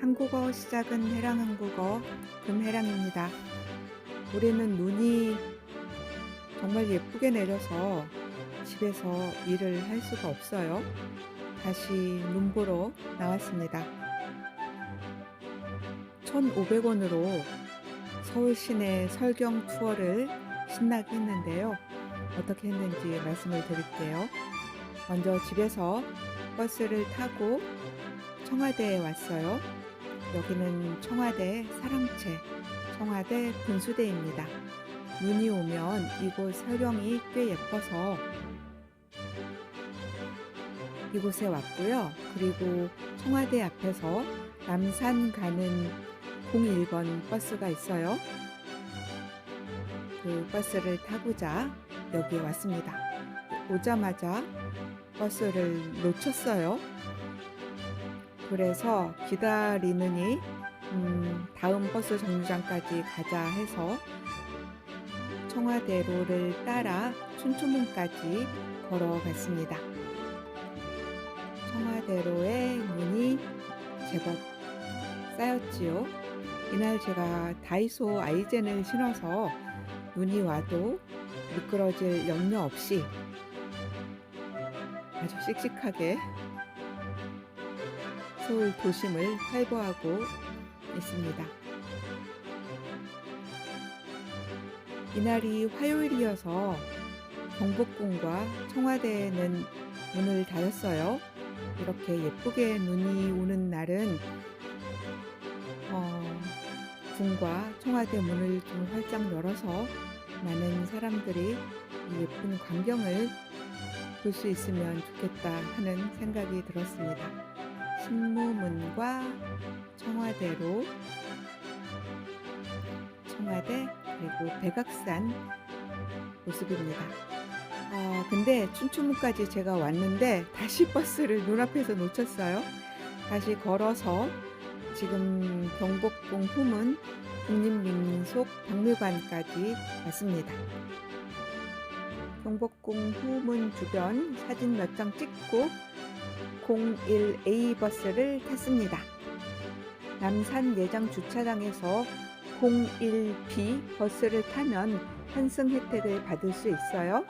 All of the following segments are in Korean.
한국어 시작은 해랑 한국어 금해랑입니다. 올해는 눈이 정말 예쁘게 내려서 집에서 일을 할 수가 없어요. 다시 눈 보러 나왔습니다. 1,500원으로 서울 시내 설경 투어를 신나게 했는데요. 어떻게 했는지 말씀을 드릴게요. 먼저 집에서 버스를 타고 청와대에 왔어요. 여기는 청와대 사랑채, 청와대 분수대입니다. 눈이 오면 이곳 설경이 꽤 예뻐서 이곳에 왔고요. 그리고 청와대 앞에서 남산 가는 01번 버스가 있어요. 그 버스를 타고자 여기에 왔습니다. 오자마자 버스를 놓쳤어요. 그래서 기다리느니 다음 버스 정류장까지 가자 해서 청와대로를 따라 춘추문까지 걸어갔습니다. 청와대로에 눈이 제법 쌓였지요. 이날 제가 다이소 아이젠을 신어서 눈이 와도 미끄러질 염려 없이 아주 씩씩하게 서울 도심을 활보하고 있습니다. 이날이 화요일이어서 경복궁과 청와대는 문을 닫았어요. 이렇게 예쁘게 눈이 오는 날은 궁과 청와대 문을 좀 활짝 열어서 많은 사람들이 이 예쁜 광경을 볼 수 있으면 좋겠다 하는 생각이 들었습니다. 신무문과 청와대로, 청와대 그리고 백악산 모습입니다. 근데 춘추문까지 제가 왔는데 다시 버스를 눈앞에서 놓쳤어요. 다시 걸어서 지금 경복궁 후문 국립민속박물관까지 왔습니다. 경복궁 후문 주변 사진 몇 장 찍고 01A 버스를 탔습니다. 남산 예장 주차장에서 01B 버스를 타면 환승 혜택을 받을 수 있어요.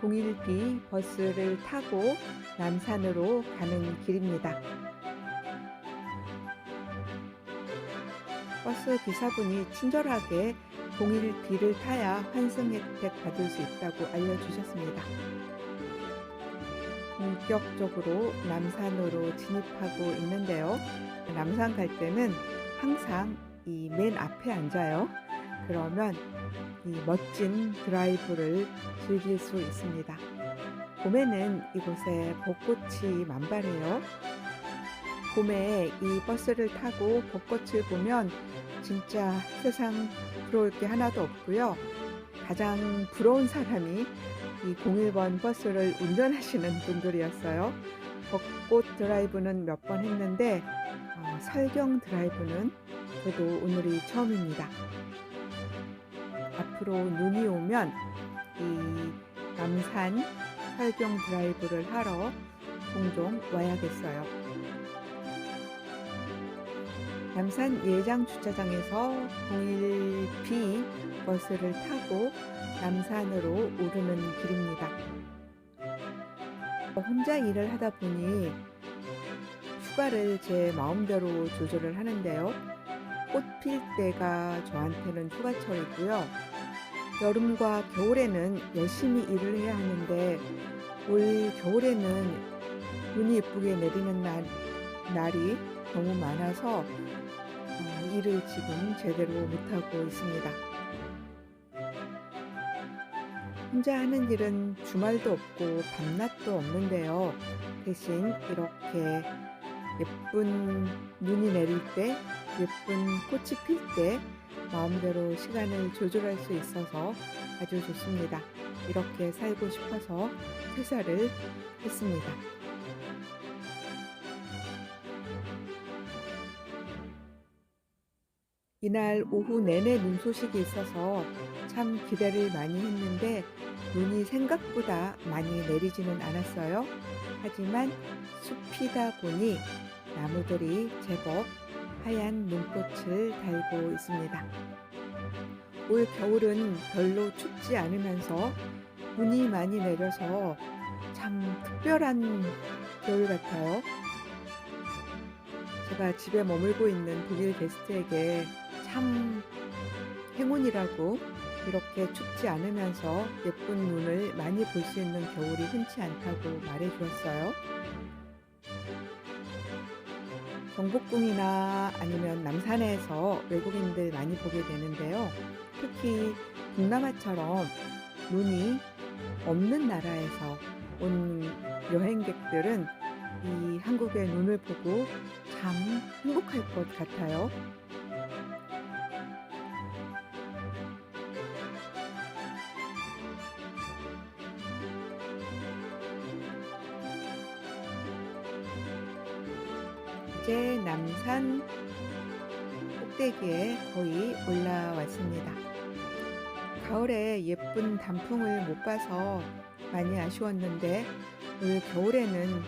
01B 버스를 타고 남산으로 가는 길입니다. 버스 기사분이 친절하게 01B를 타야 환승 혜택 받을 수 있다고 알려주셨습니다. 본격적으로 남산으로 진입하고 있는데요. 남산 갈 때는 항상 이 맨 앞에 앉아요. 그러면 이 멋진 드라이브를 즐길 수 있습니다. 봄에는 이곳에 벚꽃이 만발해요. 봄에 이 버스를 타고 벚꽃을 보면 진짜 세상 부러울 게 하나도 없고요. 가장 부러운 사람이 이 01번 버스를 운전하시는 분들이었어요. 벚꽃 드라이브는 몇 번 했는데 설경 드라이브는 저도 오늘이 처음입니다. 앞으로 눈이 오면 이 남산 설경 드라이브를 하러 종종 와야겠어요. 남산 예장 주차장에서 01B 버스를 타고 남산으로 오르는 길입니다. 혼자 일을 하다 보니 휴가를 제 마음대로 조절을 하는데요. 꽃 필 때가 저한테는 휴가철이고요. 여름과 겨울에는 열심히 일을 해야 하는데 올 겨울에는 눈이 예쁘게 내리는 날이 너무 많아서 일을 지금 제대로 못하고 있습니다. 혼자 하는 일은 주말도 없고 밤낮도 없는데요. 대신 이렇게 예쁜 눈이 내릴 때, 예쁜 꽃이 필 때 마음대로 시간을 조절할 수 있어서 아주 좋습니다. 이렇게 살고 싶어서 퇴사를 했습니다. 이날 오후 내내 눈 소식이 있어서 참 기대를 많이 했는데 눈이 생각보다 많이 내리지는 않았어요. 하지만 숲이다 보니 나무들이 제법 하얀 눈꽃을 달고 있습니다. 올 겨울은 별로 춥지 않으면서 눈이 많이 내려서 참 특별한 겨울 같아요. 제가 집에 머물고 있는 독일 게스트에게 참 행운이라고 이렇게 춥지 않으면서 예쁜 눈을 많이 볼 수 있는 겨울이 흔치 않다고 말해 주었어요. 경복궁이나 아니면 남산에서 외국인들 많이 보게 되는데요. 특히 동남아처럼 눈이 없는 나라에서 온 여행객들은 이 한국의 눈을 보고 참 행복할 것 같아요. 이제 남산 꼭대기에 거의 올라왔습니다. 가을에 예쁜 단풍을 못 봐서 많이 아쉬웠는데 올 겨울에는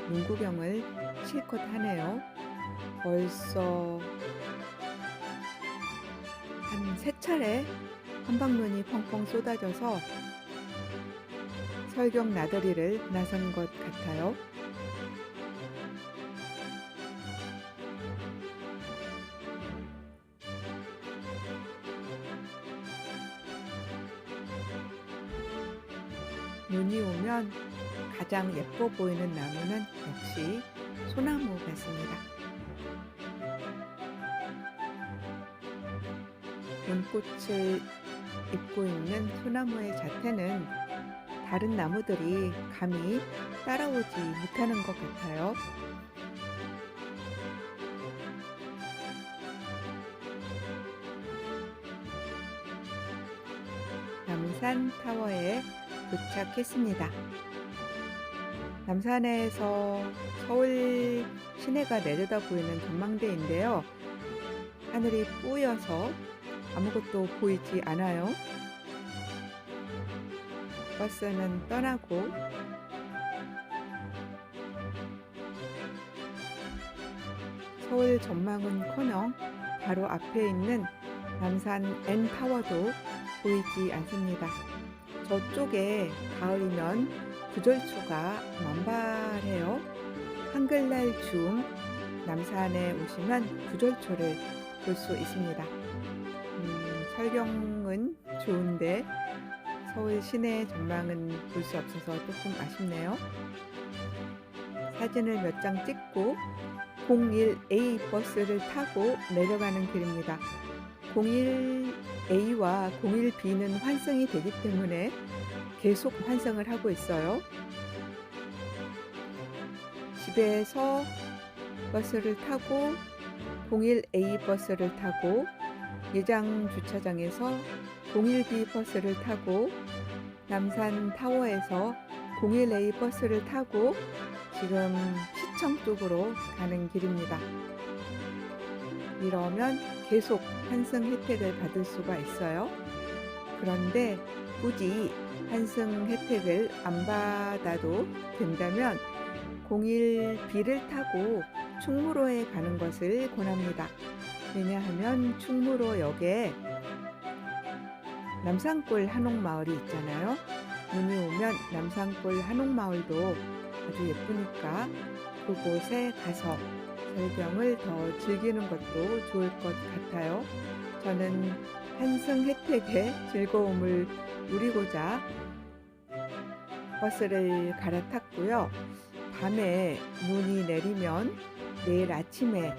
눈 구경을 실컷 하네요. 벌써 한 세 차례 한방눈이 펑펑 쏟아져서 설경 나들이를 나선 것 같아요. 눈이 오면 가장 예뻐 보이는 나무는 역시 소나무 같습니다. 눈꽃을 입고 있는 소나무의 자태는 다른 나무들이 감히 따라오지 못하는 것 같아요. 남산 타워에 도착했습니다. 남산에서 서울 시내가 내려다 보이는 전망대인데요. 하늘이 뿌여서 아무것도 보이지 않아요. 버스는 떠나고 서울 전망은커녕 바로 앞에 있는 남산 N타워도 보이지 않습니다. 저쪽에 가을이면 구절초가 만발해요. 한글날 중 남산에 오시면 구절초를 볼 수 있습니다. 설경은 좋은데 서울 시내 전망은 볼 수 없어서 조금 아쉽네요. 사진을 몇 장 찍고 01A 버스를 타고 내려가는 길입니다. 01A와 01B는 환승이 되기 때문에 계속 환승을 하고 있어요. 집에서 버스를 타고 01A 버스를 타고 예장 주차장에서 01B 버스를 타고 남산 타워에서 01A 버스를 타고 지금 시청 쪽으로 가는 길입니다. 이러면 계속 환승 혜택을 받을 수가 있어요. 그런데 굳이 환승 혜택을 안 받아도 된다면 01B를 타고 충무로에 가는 것을 권합니다. 왜냐하면 충무로역에 남산골 한옥마을이 있잖아요. 눈이 오면 남산골 한옥마을도 아주 예쁘니까 그곳에 가서 절경을 더 즐기는 것도 좋을 것 같아요. 저는 환승 혜택의 즐거움을 누리고자 버스를 갈아탔고요. 밤에 눈이 내리면 내일 아침에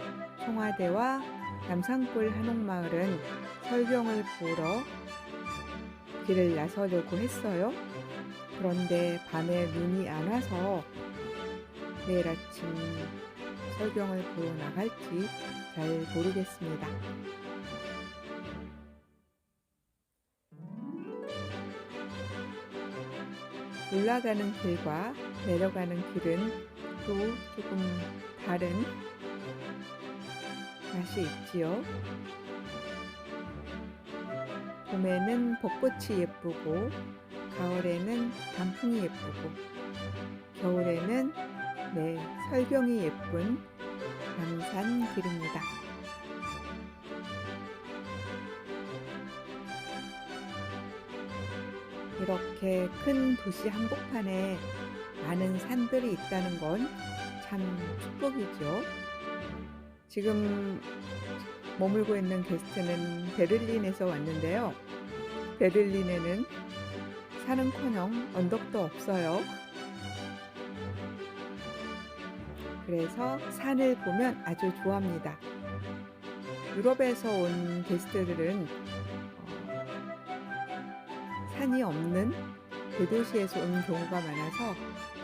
청와대와 남산골 한옥마을은 설경을 보러 길을 나서려고 했어요. 그런데 밤에 눈이 안 와서 내일 아침 설경을 보러 나갈지 잘 모르겠습니다. 올라가는 길과 내려가는 길은 또 조금 다른 맛이 있지요. 봄에는 벚꽃이 예쁘고 가을에는 단풍이 예쁘고 겨울에는 설경이 예쁜 남산 길입니다. 이렇게 큰 도시 한복판에 많은 산들이 있다는 건 참 축복이죠. 지금 머물고 있는 게스트는 베를린에서 왔는데요. 베를린에는 산은커녕 언덕도 없어요. 그래서 산을 보면 아주 좋아합니다. 유럽에서 온 게스트들은 산이 없는 대도시에서 온 경우가 많아서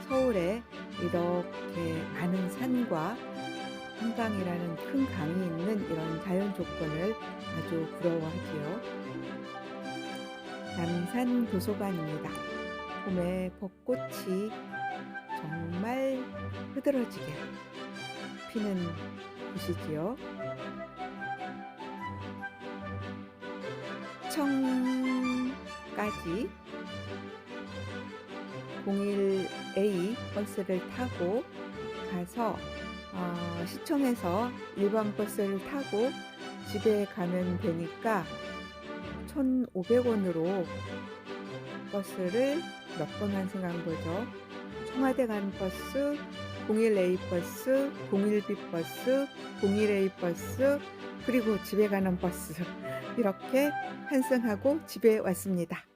서울에 이렇게 많은 산과 한강이라는 큰 강이 있는 이런 자연 조건을 아주 부러워하지요. 남산 도서관입니다. 봄에 벚꽃이 정말 흐드러지게 피는 곳이지요. 청까지 01A 버스를 타고 가서 시청에서 일반 버스를 타고 집에 가면 되니까 1,500원으로 버스를 몇 번 환승한 거죠. 청와대 가는 버스, 01A 버스, 01B 버스, 01A 버스, 그리고 집에 가는 버스 이렇게 환승하고 집에 왔습니다.